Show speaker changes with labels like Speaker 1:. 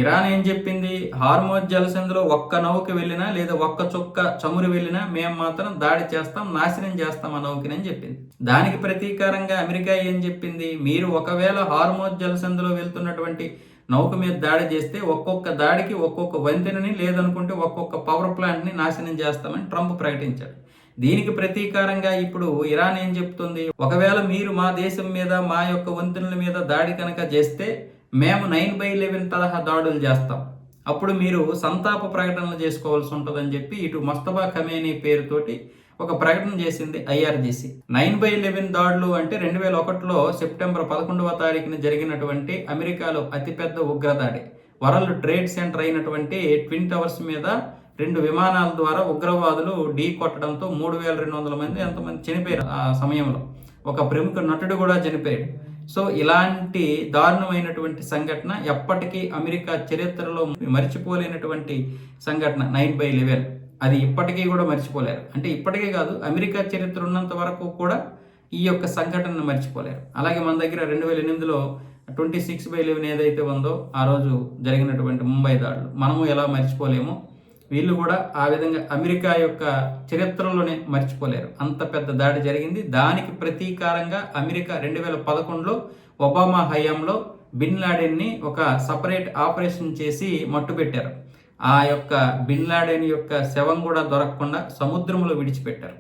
Speaker 1: Iran ఏం చెప్పింది? Hormuz జలసంధిలో ఒక్క నౌక వెళ్ళినా లేదా ఒక్క చుక్క చమురు వెళ్ళినా మేము మాత్రం దాడి చేస్తాం, నాశనం చేస్తాం ఆ నౌకని అని చెప్పింది. దానికి ప్రతీకారంగా అమెరికా ఏం చెప్పింది? మీరు ఒకవేళ హార్మోజ్ జలసంధిలో వెళ్తున్నటువంటి నౌక మీద దాడి చేస్తే ఒక్కొక్క దాడికి ఒక్కొక్క వంతెనని లేదనుకుంటే ఒక్కొక్క పవర్ ప్లాంట్ని నాశనం చేస్తామని ట్రంప్ ప్రకటించాడు. దీనికి ప్రతీకారంగా ఇప్పుడు ఇరాన్ ఏం చెప్తుంది? ఒకవేళ మీరు మా దేశం మీద మా యొక్క వంతెనల మీద దాడి కనుక చేస్తే మేము 9/11 తరహా దాడులు చేస్తాం, అప్పుడు మీరు సంతాప ప్రకటనలు చేసుకోవాల్సి ఉంటుందని చెప్పి ఇటు మొస్తఫా ఖమేనీ పేరుతోటి ఒక ప్రకటన చేసింది ఐఆర్జీసీ. 9/11 దాడులు అంటే 2001లో సెప్టెంబర్ 11వ తారీఖున జరిగినటువంటి అమెరికాలో అతిపెద్ద ఉగ్రదాడి. వరల్డ్ ట్రేడ్ సెంటర్ అయినటువంటి ట్విన్ టవర్స్ మీద 2 విమానాల ద్వారా ఉగ్రవాదులు ఢీ కొట్టడంతో 3200 మంది ఎంతమంది చనిపోయారు ఆ సమయంలో. ఒక ప్రముఖ నటుడు కూడా చనిపోయాడు. సో ఇలాంటి దారుణమైనటువంటి సంఘటన ఎప్పటికీ అమెరికా చరిత్రలో మర్చిపోలేనటువంటి సంఘటన 9/11. అది ఇప్పటికీ కూడా మర్చిపోలేరు. అంటే ఇప్పటికే కాదు, అమెరికా చరిత్ర ఉన్నంత వరకు కూడా ఈ యొక్క సంఘటనను మర్చిపోలేరు. అలాగే మన దగ్గర 2008లో 26/11 ఏదైతే ఉందో ఆ రోజు జరిగినటువంటి ముంబై దాడులు మనము ఎలా మర్చిపోలేమో, వీళ్ళు కూడా ఆ విధంగా అమెరికా యొక్క చరిత్రలోనే మర్చిపోలేరు. అంత పెద్ద దాడి జరిగింది. దానికి ప్రతీకారంగా అమెరికా 2011లో ఒబామా హయాంలో బిన్ లాడెన్ని ఒక సపరేట్ ఆపరేషన్ చేసి మట్టుపెట్టారు. ఆ యొక్క బిన్ లాడెన్ యొక్క శవం కూడా దొరకకుండా సముద్రంలో విడిచిపెట్టారు.